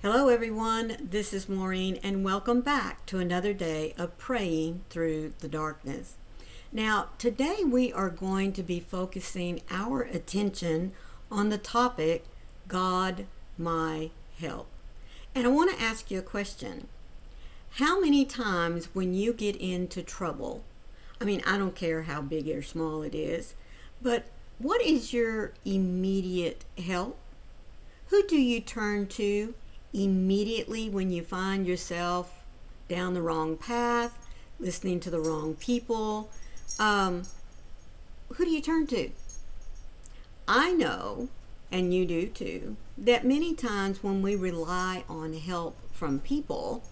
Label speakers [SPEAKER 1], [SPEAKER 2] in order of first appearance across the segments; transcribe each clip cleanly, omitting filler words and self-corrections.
[SPEAKER 1] Hello everyone, this is Maureen and welcome back to another day of praying through the darkness. Now, today we are going to be focusing our attention on the topic, God, my help. And I want to ask you a question. How many times when you get into trouble, I don't care how big or small it is, but what is your immediate help? Who do you turn to immediately when you find yourself down the wrong path, listening to the wrong people? Who do you turn to? I know, and you do too, that many times when we rely on help from people,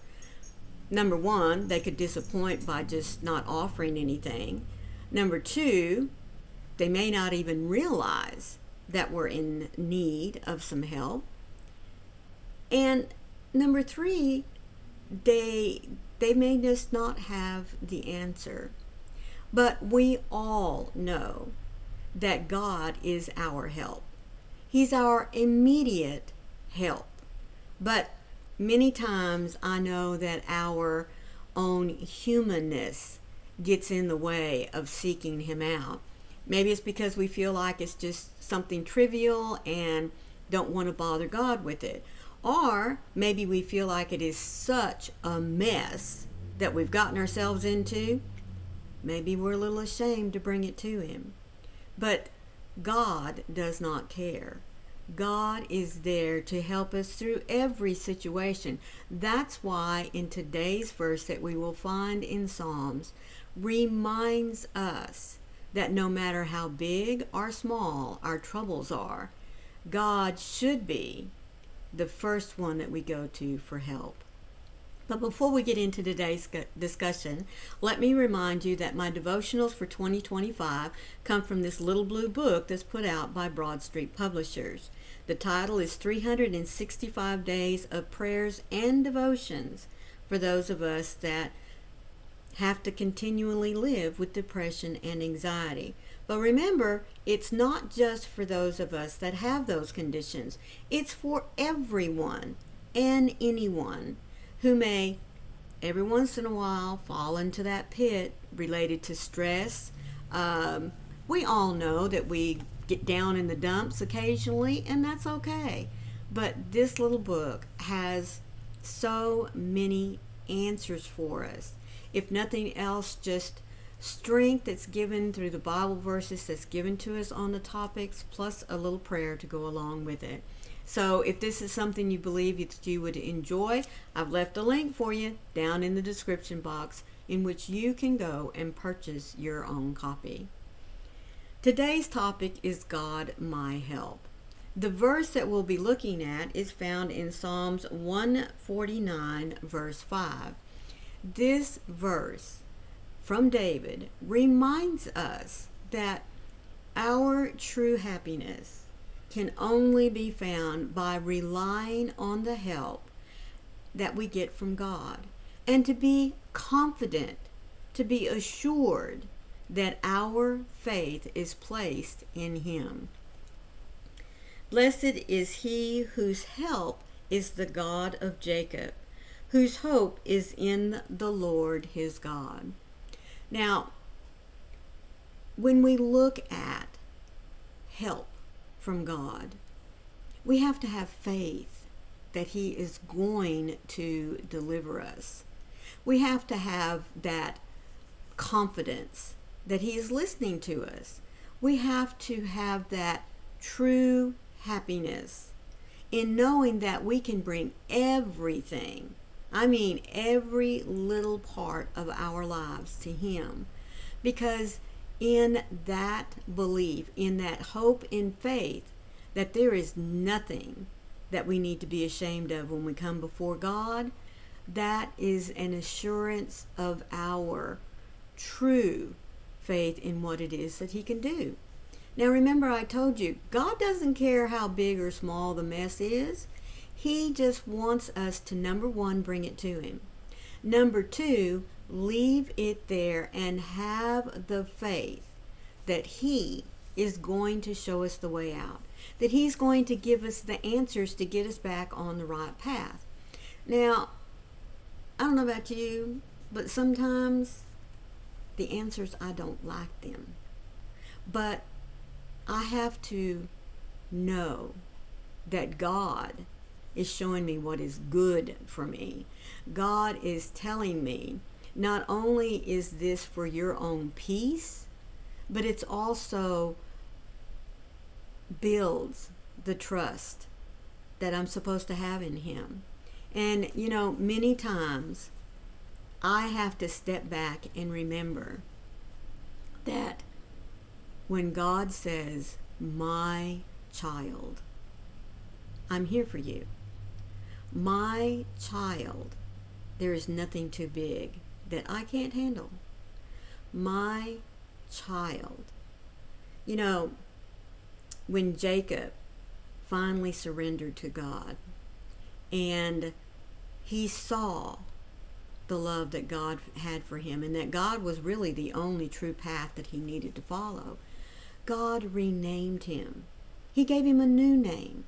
[SPEAKER 1] number one, they could disappoint by just not offering anything. Number two, they may not even realize that we're in need of some help. And number three, they may just not have the answer. But we all know that God is our help. He's our immediate help. But many times I know that our own humanness gets in the way of seeking Him out. Maybe it's because we feel like it's just something trivial and don't want to bother God with it. Or maybe we feel like it is such a mess that we've gotten ourselves into. Maybe we're a little ashamed to bring it to Him. But God does not care. God is there to help us through every situation. That's why in today's verse that we will find in Psalms reminds us that no matter how big or small our troubles are, God should be the first one that we go to for help. But before we get into today's discussion, let me remind you that my devotionals for 2025 come from this little blue book that's put out by Broad Street Publishers. The title is 365 Days of Prayers and Devotions for those of us that have to continually live with depression and anxiety. But remember, it's not just for those of us that have those conditions. It's for everyone and anyone who may every once in a while fall into that pit related to stress. We all know that we get down in the dumps occasionally, and that's okay. But this little book has so many answers for us. If nothing else, just strength that's given through the Bible verses that's given to us on the topics, plus a little prayer to go along with it. So if this is something you believe that you would enjoy, I've left a link for you down in the description box in which you can go and purchase your own copy. Today's topic is God, my help. The verse that we'll be looking at is found in Psalms 149, verse 5. This verse from David reminds us that our true happiness can only be found by relying on the help that we get from God, and to be confident, to be assured that our faith is placed in Him. Blessed is he whose help is the God of Jacob, whose hope is in the Lord his God. Now, when we look at help from God, we have to have faith that He is going to deliver us. We have to have that confidence that He is listening to us. We have to have that true happiness in knowing that we can bring everything, every little part of our lives to Him. Because in that belief, in that hope, in faith, that there is nothing that we need to be ashamed of when we come before God, that is an assurance of our true faith in what it is that He can do. Now remember, I told you, God doesn't care how big or small the mess is. He just wants us to, number one, bring it to Him. Number two, leave it there and have the faith that He is going to show us the way out. that He's going to give us the answers to get us back on the right path. Now, I don't know about you, but sometimes the answers, I don't like them. But I have to know that God is showing me what is good for me. God is telling me, not only is this for your own peace, but it's also builds the trust that I'm supposed to have in Him. And many times I have to step back and remember that when God says, my child, I'm here for you. My child, there is nothing too big that I can't handle. My child. When Jacob finally surrendered to God and he saw the love that God had for him and that God was really the only true path that he needed to follow, God renamed him. He gave him a new name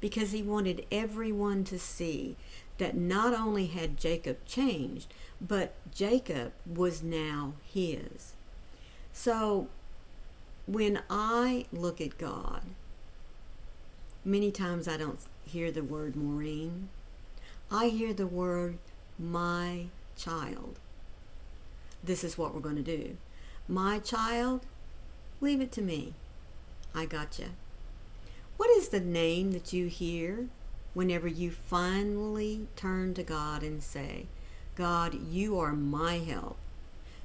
[SPEAKER 1] because He wanted everyone to see that not only had Jacob changed, but Jacob was now His. So when I look at God, many times I don't hear the word Maureen. I hear the word my child. This is what we're going to do. My child, leave it to me. I gotcha. What is the name that you hear whenever you finally turn to God and say, God, you are my help.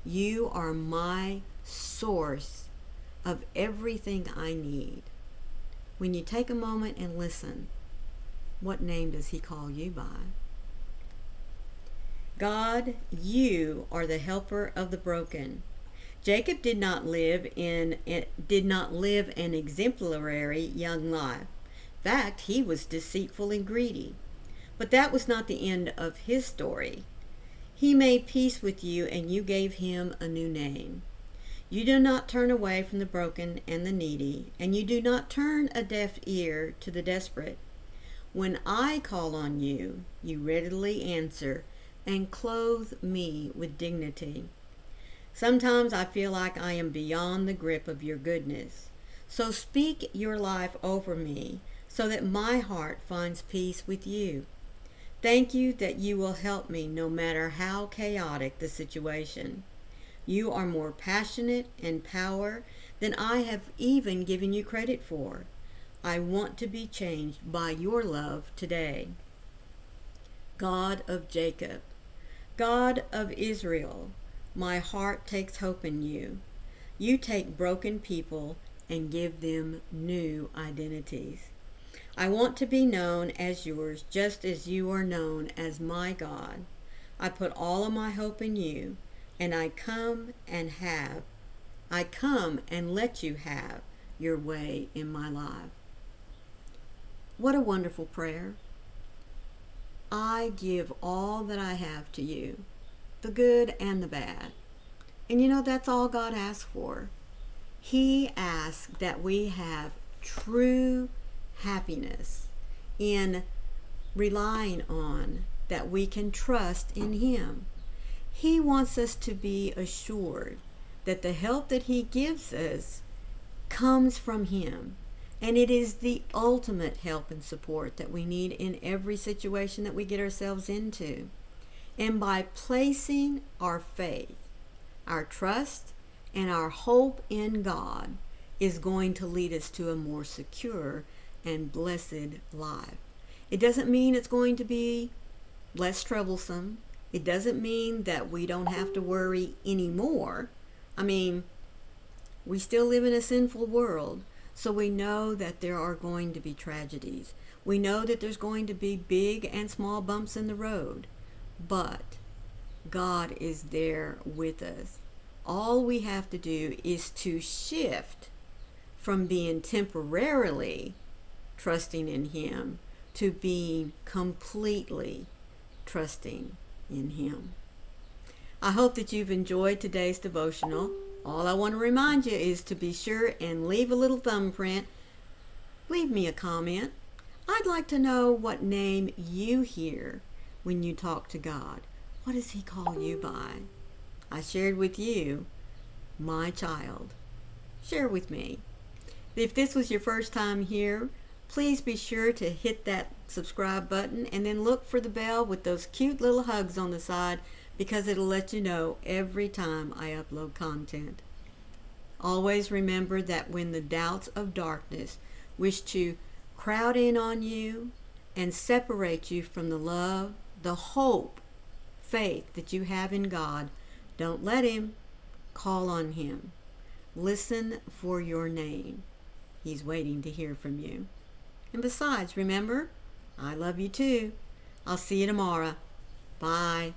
[SPEAKER 1] You are my source of everything I need. When you take a moment and listen, what name does He call you by? God, you are the helper of the broken. Jacob did not live an exemplary young life. In fact, he was deceitful and greedy. But that was not the end of his story. He made peace with you, and you gave him a new name. You do not turn away from the broken and the needy, and you do not turn a deaf ear to the desperate. When I call on you, you readily answer and clothe me with dignity. Sometimes I feel like I am beyond the grip of your goodness. So speak your life over me so that my heart finds peace with you. Thank you that you will help me no matter how chaotic the situation. You are more passionate and power than I have even given you credit for. I want to be changed by your love today. God of Jacob, God of Israel, my heart takes hope in you. You take broken people and give them new identities. I want to be known as yours just as you are known as my God. I put all of my hope in you, and I come and let you have your way in my life. What a wonderful prayer. I give all that I have to you, the good and the bad. And that's all God asks for. He asks that we have true happiness in relying on that we can trust in Him. He wants us to be assured that the help that He gives us comes from Him. And it is the ultimate help and support that we need in every situation that we get ourselves into. And by placing our faith, our trust, and our hope in God is going to lead us to a more secure and blessed life. It doesn't mean it's going to be less troublesome. It doesn't mean that we don't have to worry anymore. We still live in a sinful world, so we know that there are going to be tragedies. We know that there's going to be big and small bumps in the road, but God is there with us. All we have to do is to shift from being temporarily trusting in Him to being completely trusting in Him. I hope that you've enjoyed today's devotional. All I want to remind you is to be sure and leave a little thumbprint Leave me a comment. I'd like to know what name you hear when you talk to God. What does He call you by? I shared with you, my child. Share with me. If this was your first time here, please be sure to hit that subscribe button and then look for the bell with those cute little hugs on the side, because it'll let you know every time I upload content. Always remember that when the doubts of darkness wish to crowd in on you and separate you from the love, the hope, faith that you have in God, don't let Him. Call on Him. Listen for your name. He's waiting to hear from you. And besides, remember, I love you too. I'll see you tomorrow. Bye.